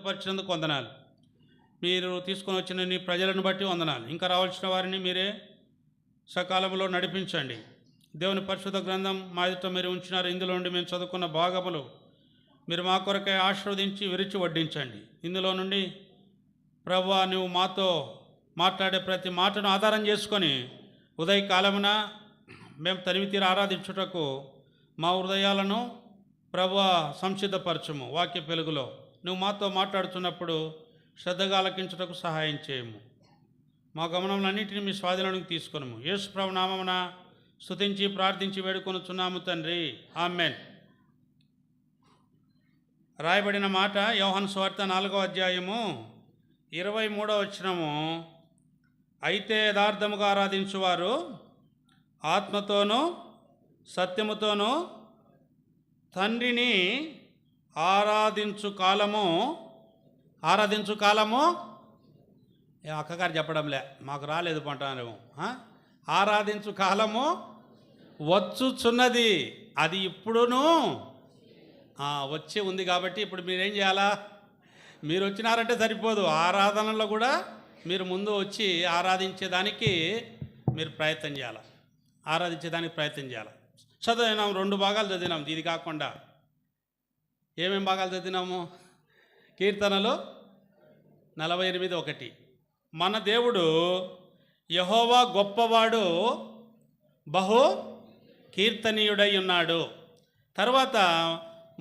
పరిచినందుకు వందనాలు. మీరు తీసుకొని వచ్చిన నీ ప్రజలను బట్టి వందనాలు. ఇంకా రావాల్సిన వారిని మీరే సకాలంలో నడిపించండి. దేవుని పరిశుద్ధ గ్రంథం మా ఎదుట మీరు ఉంచినారు. ఇందులో నుండి మేము చదువుకున్న భాగములు మీరు మా కొరకై ఆశీర్వదించి విరిచి వడ్డించండి. ఇందులో నుండి ప్రభువా నువ్వు మాతో మాట్లాడే ప్రతి మాటను ఆధారం చేసుకొని ఉదయకాలమున మేము తనివి తీర ఆరాధించుటకు మా హృదయాలను ప్రభువా సంసిద్ధపరచుము. వాక్య వెలుగులో నువ్వు మాతో మాట్లాడుతున్నప్పుడు శ్రద్ధగా ఆలకించుటకు సహాయం చేయము. మా గమనములన్నింటినీ మీ స్వాధీనానికి తీసుకొనుము. యేసు ప్రభు నామమున స్తుతించి ప్రార్థించి వేడుకొనుచున్నాము తండ్రి, ఆమేన్. రాయబడిన మాట యోహాను సువార్త 4వ అధ్యాయము 23వ వచనము. అయితే యథార్థముగా ఆరాధించువారు ఆత్మతోనూ సత్యముతోనూ తండ్రిని ఆరాధించు కాలము అక్కగారు చెప్పడంలే, మాకు రాలేదు పంటానేమో. ఆరాధించు కాలము వచ్చుచున్నది, అది ఇప్పుడును వచ్చి ఉంది. కాబట్టి ఇప్పుడు మీరేం చేయాలా? మీరు వచ్చినారంటే సరిపోదు, ఆరాధనలో కూడా మీరు ముందు వచ్చి ఆరాధించేదానికి మీరు ప్రయత్నం చేయాలి. ఆరాధించేదానికి ప్రయత్నం చేయాలి. చదివినాం, 2 భాగాలు చదివినాం. ఇది కాకుండా ఏమేం భాగాలు చదివినాము? కీర్తనలు 48:1 మన దేవుడు యెహోవా గొప్పవాడు, బహు కీర్తనీయుడై ఉన్నాడు. తర్వాత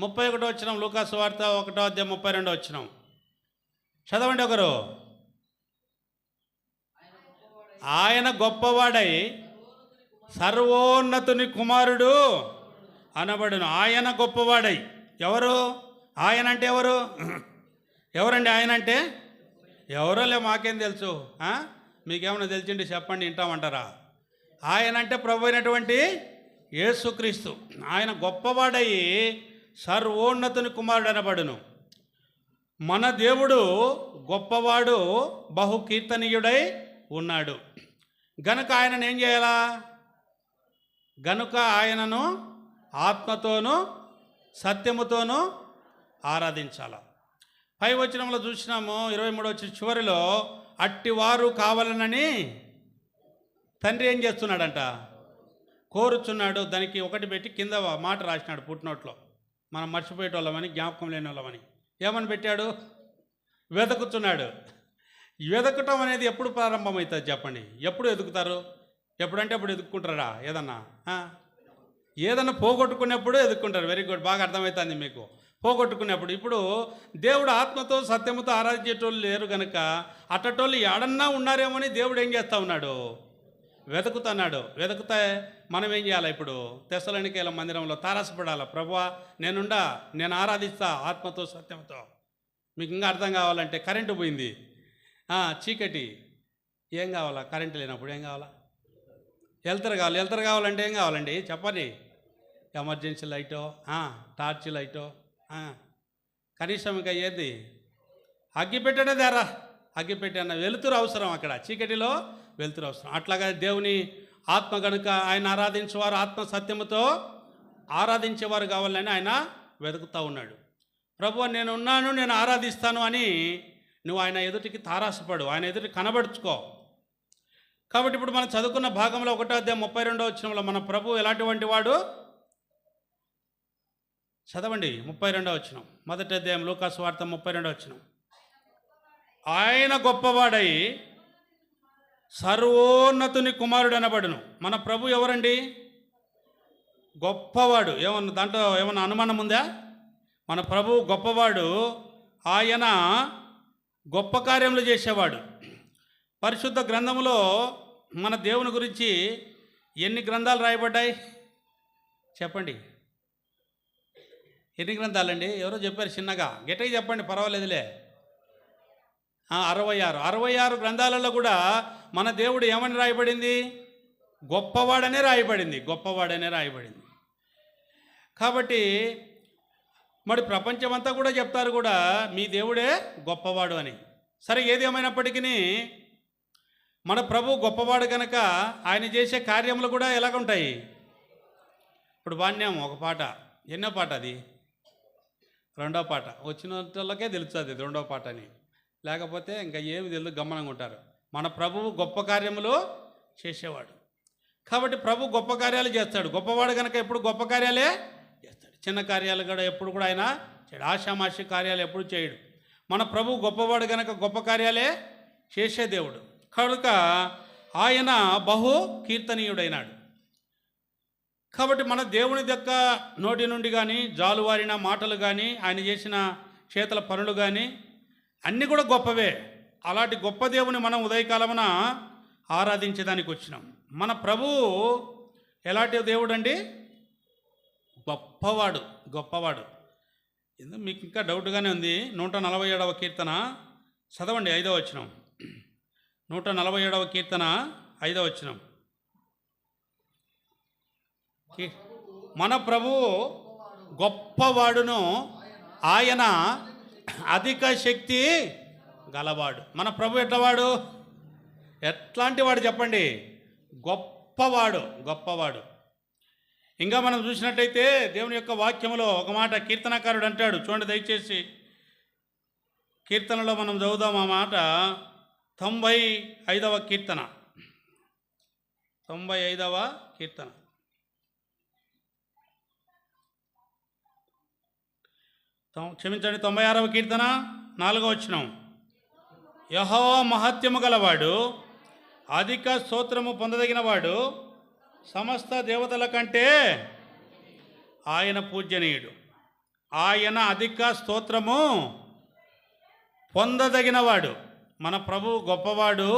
31వ వచనం లూకాసు వార్త 1వ అధ్యాయం 32వ వచనం చదవండి ఒకరు. ఆయన గొప్పవాడై సర్వోన్నతుని కుమారుడు అనబడును. ఆయన గొప్పవాడై. ఎవరు ఆయన అంటే? ఎవరండి ఆయన అంటే? ఎవరోలే, మాకేం తెలుసు. మీకేమైనా తెలిసిండి చెప్పండి, వింటామంటారా? ఆయన అంటే ప్రభు అయినటువంటి యేసుక్రీస్తు. ఆయన గొప్పవాడై సర్వోన్నతుని కుమారుడు అనబడును. మన దేవుడు గొప్పవాడు, బహు కీర్తనీయుడై ఉన్నాడు. గనుక ఆయనను ఏం చేయాలా? గనుక ఆయనను ఆత్మతోనూ సత్యముతోనూ ఆరాధించాల. 5వ వచనంలో చూసినాము, 23వ వచనం చివరిలో అట్టివారు కావాలనని తండ్రి ఏం చేస్తున్నాడంట? కోరుచున్నాడు. దానికి ఒకటి పెట్టి కింద మాట రాసినాడు పుట్టినోట్లో. మనం మర్చిపోయేటోళ్ళమని, జ్ఞాపకం లేని వాళ్ళమని. ఏమని పెట్టాడు? వెతుకుతున్నాడు. వెతకటం అనేది ఎప్పుడు ప్రారంభమవుతుంది చెప్పండి? ఎప్పుడు ఎదుగుతారు? ఎప్పుడంటే అప్పుడు ఎదుక్కుంటారా? ఏదన్నా పోగొట్టుకునేప్పుడు ఎదుక్కుంటారు. వెరీ గుడ్, బాగా అర్థమవుతుంది మీకు. పోగొట్టుకునేప్పుడు. ఇప్పుడు దేవుడు ఆత్మతో సత్యముతో ఆరాధించేటోళ్ళు లేరు కనుక అట్టటోళ్ళు ఏడన్నా ఉన్నారేమని దేవుడు ఏం చేస్తూ ఉన్నాడు? వెతుకుతున్నాడు. వెతుకుతా మనం ఏం చేయాలి? ఇప్పుడు తెస్సలోనికీయుల మందిరంలో తారసపడాలి. ప్రభువా నేను ఆరాధిస్తా ఆత్మతో సత్యంతో. మీకు ఇంకా అర్థం కావాలంటే కరెంటు పోయింది, చీకటి, ఏం కావాలా? కరెంటు లేనప్పుడు ఏం కావాలా? వెళ్తారు కావాలంటే ఏం కావాలండి చెప్పండి? ఎమర్జెన్సీ లైటో, టార్చ్ లైటో, కనీసం ఇంకా ఏది అగ్గి పెట్టడే దారా, అగ్గి పెట్టిన వెలుతురు అవసరం. అక్కడ చీకటిలో వెలుతురు అవసరం. అట్లాగా దేవుని ఆత్మ కనుక ఆయన ఆరాధించేవారు ఆత్మ సత్యముతో ఆరాధించేవారు కావాలని ఆయన వెతుకుతూ ఉన్నాడు. ప్రభువా నేను ఆరాధిస్తాను అని నువ్వు ఆయన ఎదుటికి తారాసపడు, ఆయన ఎదుటి కనబడుచుకో. కాబట్టి ఇప్పుడు మనం చదువుకున్న భాగంలో 1వ అధ్యాయం 32వ వచనంలో మన ప్రభు ఎలాంటి వాడు? చదవండి 32వ వచనం. 1వ అధ్యాయం లూకాసు వార్త 32వ వచనం. ఆయన గొప్పవాడై సర్వోన్నతుని కుమారుడు అనబడును. మన ప్రభు ఎవరండి? గొప్పవాడు. ఏమన్నా దాంట్లో ఏమన్నా అనుమానం ఉందా? మన ప్రభు గొప్పవాడు. ఆయన గొప్ప కార్యములు చేసేవాడు. పరిశుద్ధ గ్రంథములో మన దేవుని గురించి ఎన్ని గ్రంథాలు రాయబడ్డాయి చెప్పండి? ఎన్ని గ్రంథాలండి? ఎవరో చెప్పారు చిన్నగా, గట్టిగా చెప్పండి, పర్వాలేదులే. 66 గ్రంథాలలో కూడా మన దేవుడు ఏమని రాయబడింది? గొప్పవాడనే రాయబడింది. కాబట్టి మరి ప్రపంచమంతా కూడా చెప్తారు కూడా మీ దేవుడే గొప్పవాడు అని. సరే, ఏది ఏమైనప్పటికీ మన ప్రభు గొప్పవాడు కనుక ఆయన చేసే కార్యములు కూడా ఎలాగుంటాయి? ఇప్పుడు పాడినాము ఒక పాట. ఎన్నో పాట అది? రెండో పాట వచ్చిన వాళ్ళకే తెలుస్తుంది రెండో పాట అని, లేకపోతే ఇంకా ఏమి తెలియదు, గమనంగా ఉంటారు. మన ప్రభువు గొప్ప కార్యములు చేసేవాడు కాబట్టి ప్రభు గొప్ప కార్యాలు చేస్తాడు. గొప్పవాడు కనుక ఎప్పుడు గొప్ప కార్యాలే చేస్తాడు. చిన్న కార్యాలు కూడా ఎప్పుడు కూడా ఆయన చేయడు, ఆషామాషి కార్యాలు ఎప్పుడు చేయడు. మన ప్రభు గొప్పవాడు కనుక గొప్ప కార్యాలే చేసే దేవుడు కనుక ఆయన బహు కీర్తనీయుడైనాడు. కాబట్టి మన దేవుని యొక్క నోటి నుండి కానీ జాలువారిన మాటలు కానీ ఆయన చేసిన చేతుల పనులు కానీ అన్నీ కూడా గొప్పవే. అలాంటి గొప్ప దేవుని మనం ఉదయకాలమున ఆరాధించడానికి వచ్చినాం. మన ప్రభువు ఎలాంటి దేవుడు అండి? గొప్పవాడు, గొప్పవాడు. ఎందుకు మీకు ఇంకా డౌట్గానే ఉంది. 147వ కీర్తన చదవండి, 5వ వచనం. 147వ కీర్తన 5వ వచనం. మన ప్రభువు గొప్పవాడును, ఆయన అధిక శక్తి గలవాడు. మన ప్రభు ఎట్లవాడు? ఎట్లాంటి వాడు చెప్పండి? గొప్పవాడు, గొప్పవాడు. ఇంకా మనం చూసినట్టయితే దేవుని యొక్క వాక్యంలో ఒక మాట కీర్తనకారుడు అంటాడు, చూడండి దయచేసి. కీర్తనలో మనం చదువుదాం ఆ మాట. 95వ కీర్తన, 95వ కీర్తన. క్షమించండి, 96వ కీర్తన 4వ వచనం. యెహోవా మహత్యము గలవాడు, అధిక స్తోత్రము పొందదగినవాడు, సమస్త దేవతల కంటే ఆయన పూజ్యనీయుడు. ఆయన అధిక స్తోత్రము పొందదగినవాడు. మన ప్రభు గొప్పవాడు,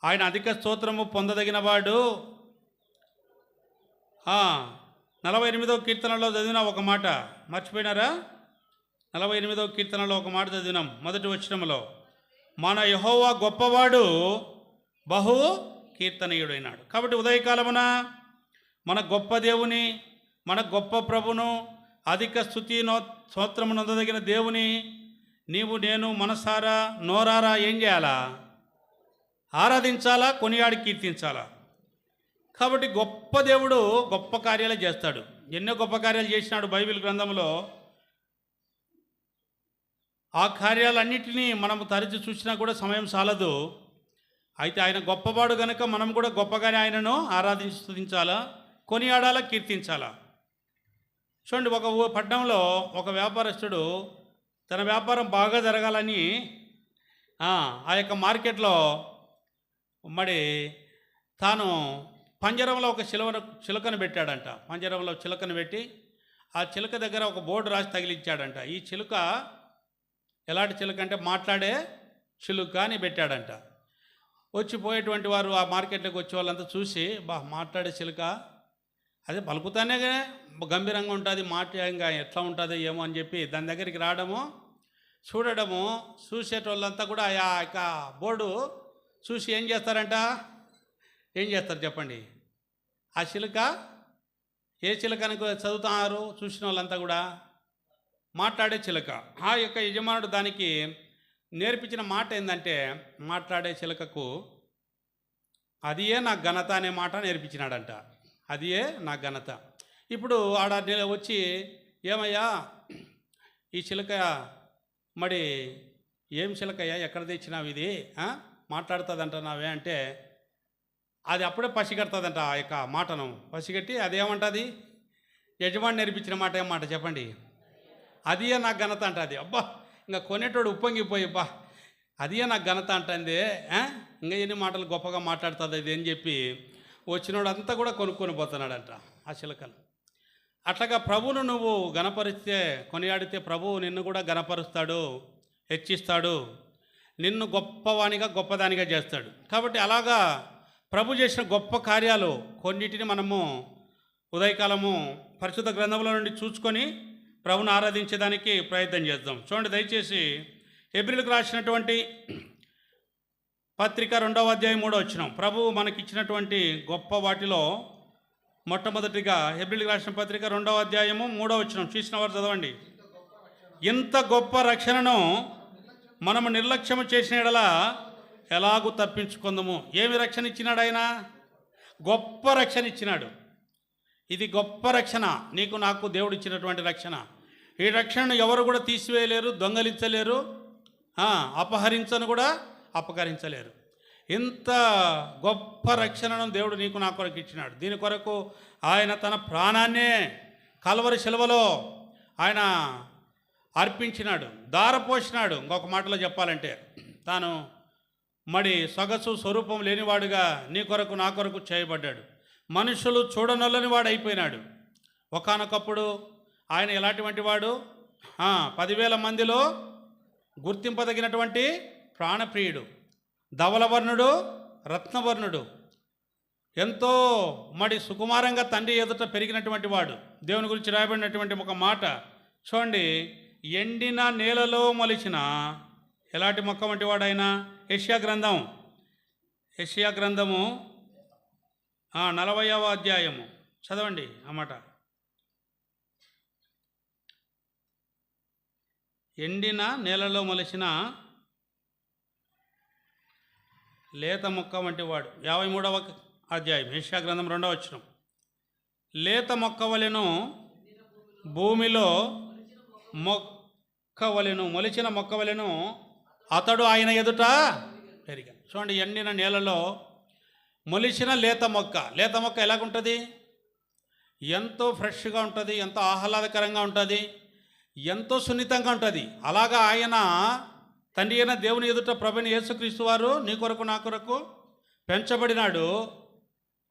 ఆయన అధిక స్తోత్రము పొందదగినవాడు. 48వ కీర్తనలో చదివిన ఒక మాట మర్చిపోయినారా? 48వ కీర్తనలో ఒక మాట చదివినాం, మొదటి వచనంలో. మన యెహోవా గొప్పవాడు, బహు కీర్తనీయుడైనాడు. కాబట్టి ఉదయకాలమున మన గొప్ప దేవుని, మన గొప్ప ప్రభును, అధిక స్తుతి స్తోత్రము నొందదగిన దేవుని నీవు నేను మనసారా నోరారా ఏం చేయాలా? ఆరాధించాలా, కొనియాడి కీర్తించాలా. కాబట్టి గొప్ప దేవుడు గొప్ప కార్యాలు చేస్తాడు. ఎన్నో గొప్ప కార్యాలు చేసినాడు బైబిల్ గ్రంథంలో. ఆ కార్యాలన్నింటినీ మనం తరచి చూసినా కూడా సమయం చాలదు. అయితే ఆయన గొప్పవాడు కనుక మనం కూడా గొప్పగానే ఆయనను ఆరాధించి స్తుతించాలా, కొనియాడాలా, కీర్తించాలా. చూడండి, ఒక పట్టణంలో ఒక వ్యాపారస్తుడు తన వ్యాపారం బాగా జరగాలని ఆ యొక్క మార్కెట్లో మరి తాను పంజరంలో ఒక చిలుకను పెట్టాడంట. పంజరంలో చిలుకను పెట్టి ఆ చిలుక దగ్గర ఒక బోర్డు రాసి తగిలించాడంట. ఈ చిలుక ఎలాంటి చిలుక అంటే మాట్లాడే చిలుక అని పెట్టాడంట. వచ్చిపోయేటువంటి వారు ఆ మార్కెట్లోకి వచ్చే వాళ్ళంతా చూసి, మాట్లాడే చిలుక అదే పలుకుతానే గంభీరంగా ఉంటుంది, మాట్లాడంగా ఎట్లా ఉంటుందో ఏమో అని చెప్పి దాని దగ్గరికి రావడము, చూడడము. చూసేటోళ్ళంతా కూడా ఆ యొక్క బోర్డు చూసి ఏం చేస్తారంట? ఏం చేస్తారు చెప్పండి? ఆ చిలుక ఏ చిలుకని చదువుతున్నారు చూసిన వాళ్ళంతా కూడా? మాట్లాడే చిలుక. ఆ యొక్క యజమానుడు దానికి నేర్పించిన మాట ఏంటంటే, మాట్లాడే చిలుకకు అదియే నా ఘనత అనే మాట నేర్పించినాడంట. అదియే నా ఘనత. ఇప్పుడు ఆడ వచ్చి, ఏమయ్యా ఈ చిలుక మరి ఏం చిలుకయ్యా, ఎక్కడ తెచ్చినావు ఇది, మాట్లాడుతుందంట నావే అంటే, అది అప్పుడే పసిగడుతుందంట. ఆ యొక్క మాటను పసిగట్టి అదేమంటుంది? యజమాని నేర్పించిన మాట ఏమాట చెప్పండి? అదియే నాకు ఘనత అంట. అది అబ్బా, ఇంకా కొనేటోడు ఉప్పొంగిపోయి, అదియే నాకు ఘనత అంటుంది, ఇంకా ఎన్ని మాటలు గొప్పగా మాట్లాడుతుంది ఇది అని చెప్పి వచ్చినోడు అంతా కూడా కొనుక్కొని పోతున్నాడంట ఆ చిలకను. అట్లాగా ప్రభువును నువ్వు గణపరిస్తే, కొనియాడితే ప్రభువు నిన్ను కూడా గణపరుస్తాడు, హెచ్చిస్తాడు, నిన్ను గొప్పవానిగా గొప్పదానిగా చేస్తాడు. కాబట్టి అలాగా ప్రభు చేసిన గొప్ప కార్యాలు కొన్నిటిని మనము ఉదయకాలము పరిశుద్ధ గ్రంథంలో నుండి చూసుకొని ప్రభుని ఆరాధించేదానికి ప్రయత్నం చేద్దాం. చూడండి దయచేసి, హెబ్రీయులకు రాసినటువంటి పత్రిక 2వ అధ్యాయం 3వ వచనం. ప్రభువు మనకిచ్చినటువంటి గొప్ప వాటిలో మొట్టమొదటిగా హెబ్రీయులకు రాసిన పత్రిక 2వ అధ్యాయము 3వ వచనం. చూసిన వారు చదవండి. ఇంత గొప్ప రక్షణను మనము నిర్లక్ష్యము చేసిన యెడల ఎలాగూ తప్పించుకుందాము. ఏమి రక్షణ ఇచ్చినాడు ఆయన? గొప్ప రక్షణ ఇచ్చినాడు. ఇది గొప్ప రక్షణ, నీకు నాకు దేవుడు ఇచ్చినటువంటి రక్షణ. ఈ రక్షణను ఎవరు కూడా తీసివేయలేరు, దొంగలించలేరు, అపహరించను కూడా అపహరించలేరు. ఇంత గొప్ప రక్షణను దేవుడు నీకు నా కొరకు ఇచ్చినాడు. దీని కొరకు ఆయన తన ప్రాణాన్నే కల్వరి శిలువలో ఆయన అర్పించినాడు, దారపోసినాడు. ఇంకొక మాటలో చెప్పాలంటే తాను మరి సొగసు స్వరూపం లేనివాడుగా నీ కొరకు నా కొరకు చేయబడ్డాడు. మనుషులు చూడనొల్లని వాడు అయిపోయినాడు. ఒకానొకప్పుడు ఆయన ఎలాంటి వాడు, 10,000 మందిలో గుర్తింపదగినటువంటి ప్రాణప్రియుడు, ధవలవర్ణుడు, రత్నవర్ణుడు, ఎంతో మరి సుకుమారంగా తండ్రి ఎదుట పెరిగినటువంటి వాడు. దేవుని గురించి రాయబడినటువంటి ఒక మాట చూడండి, ఎండిన నేలలో మొలిచిన ఎలాంటి మొక్క వంటి వాడు ఆయన. యెషయా గ్రంథము 40వ అధ్యాయము చదవండి ఆ మాట. ఎండిన నేలలో మొలిచిన లేత మొక్క వంటి వాడు. 53వ అధ్యాయం యెషయా గ్రంథం 2వ వచనం. లేత మొక్క వలెను భూమిలో మొక్కవలెను, మొలిచిన మొక్కవలెను అతడు ఆయన ఎదుట పెరిగాడు. చూడండి, ఎండిన నేలలో మొలిచిన లేత మొక్క. లేత మొక్క ఎలాగుంటుంది? ఎంతో ఫ్రెష్గా ఉంటుంది, ఎంతో ఆహ్లాదకరంగా ఉంటుంది, ఎంతో సున్నితంగా ఉంటుంది. అలాగా ఆయన తండ్రి అయిన దేవుని ఎదుట ప్రభుని యేసుక్రీస్తు వారు నీ కొరకు నా కొరకు పెంచబడినాడు.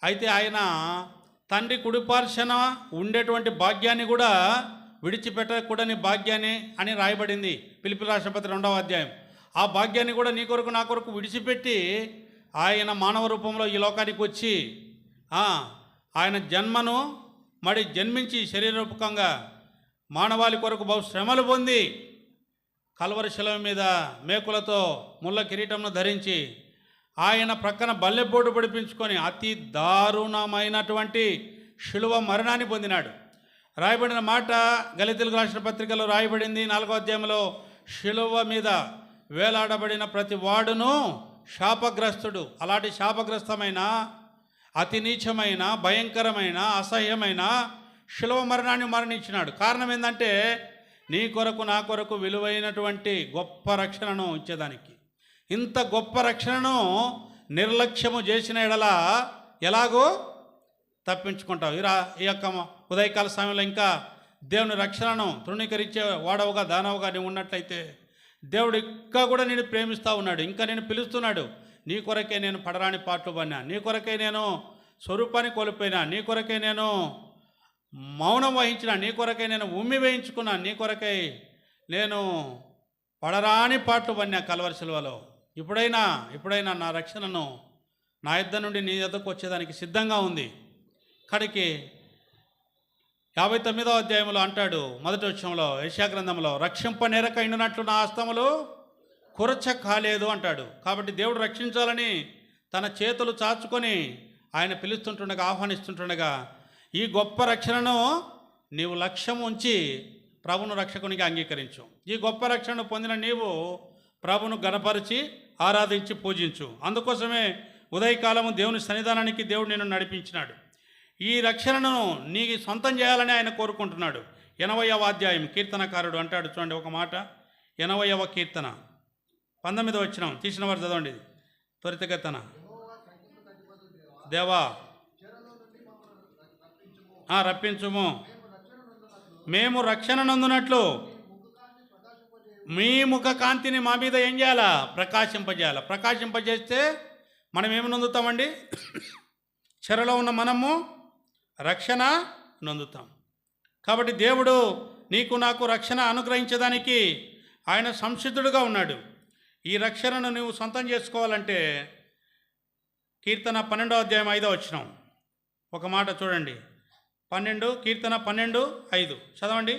అయితే ఆయన తండ్రి కుడిపార్శ్వన ఉండేటువంటి భాగ్యాన్ని కూడా విడిచిపెట్టకూడని భాగ్యాన్ని అని రాయబడింది ఫిలిప్పీయులకు రాసిన పత్రిక 2వ అధ్యాయం. ఆ భాగ్యాన్ని కూడా నీ కొరకు నా కొరకు విడిచిపెట్టి ఆయన మానవ రూపంలో ఈ లోకానికి వచ్చి ఆయన జన్మను మరి జన్మించి శరీరరూపకంగా మానవాళి కొరకు బహు శ్రమలు పొంది కల్వరి శిలువ మీద మేకులతో ముళ్ళ కిరీటంను ధరించి ఆయన ప్రక్కన బల్లెపోటు పడిపించుకొని అతి దారుణమైనటువంటి శిలువ మరణాన్ని పొందినాడు. రాయబడిన మాట గలతీయులకు రాసిన పత్రికలో రాయబడింది 4వ అధ్యాయంలో, శిలువ మీద వేలాడబడిన ప్రతి వాడును శాపగ్రస్తుడు. అలాంటి శాపగ్రస్తమైన అతి నీచమైన భయంకరమైన అసహ్యమైన శిలువ మరణాన్ని మరణించినాడు. కారణం ఏంటంటే నీ కొరకు నా కొరకు విలువైనటువంటి గొప్ప రక్షణను ఇచ్చేదానికి. ఇంత గొప్ప రక్షణను నిర్లక్ష్యము చేసిన ఎడల ఎలాగో తప్పించుకుంటావు. ఈ యొక్క ఉదయకాల సమయంలో ఇంకా దేవుని రక్షణను తృణీకరించే వాడవుగా దానవుగా నీవు ఉన్నట్లయితే దేవుడు ఇంకా కూడా నేను ప్రేమిస్తూ ఉన్నాడు. ఇంకా నేను పిలుస్తున్నాడు. నీ కొరకే నేను పడరాని పాటలు పడినా, నీ కొరకే నేను స్వరూపాన్ని కోల్పోయినా, నీ కొరకే నేను మౌనం వహించిన, నీ కొరకై నేను ఉమ్మి వేయించుకున్నా, నీ కొరకై నేను పడరాని పాటలు పడినా కల్వరి శిలువలో. ఇప్పుడైనా నా రక్షణను నా యుద్ధ నుండి నీ యొద్దకు వచ్చేదానికి సిద్ధంగా ఉంది. కడికి 59వ అధ్యాయంలో అంటాడు, మొదటి వచనంలో యెషయా గ్రంథంలో, రక్షింపనేరక ఎండినట్లు నా హస్తములు కురచ కాలేదు అంటాడు. కాబట్టి దేవుడు రక్షించాలని తన చేతులు చాచుకొని ఆయన పిలుస్తుంటుండగా, ఆహ్వానిస్తుంటుండగా ఈ గొప్ప రక్షణను నీవు లక్ష్యం ఉంచి ప్రభును రక్షకునికి అంగీకరించు. ఈ గొప్ప రక్షణను పొందిన నీవు ప్రభును గణపరిచి ఆరాధించి పూజించు. అందుకోసమే ఉదయకాలము దేవుని సన్నిధానానికి దేవుడు నిన్ను నడిపించినాడు. ఈ రక్షణను నీకు సొంతం చేయాలని ఆయన కోరుకుంటున్నాడు. 80వ అధ్యాయం కీర్తనకారుడు అంటాడు, చూడండి ఒక మాట, 80వ కీర్తన 19వ వచనం తీసిన వారు చదవండి త్వరితగతన. దేవా రప్పించుము, మేము రక్షణ నందునట్లు మీ ముఖ కాంతిని మా మీద ఏం చేయాలా? ప్రకాశింపజేయాలి. ప్రకాశింపజేస్తే మనం ఏమి నొందుతామండి? చెరలో ఉన్న మనము రక్షణ నొందుతాం. కాబట్టి దేవుడు నీకు నాకు రక్షణ అనుగ్రహించడానికి ఆయన సంసిద్ధుడుగా ఉన్నాడు. ఈ రక్షణను నువ్వు సొంతం చేసుకోవాలంటే కీర్తన 12వ అధ్యాయం 5వ వచనం ఒక మాట చూడండి. కీర్తన 12:5 చదవండి.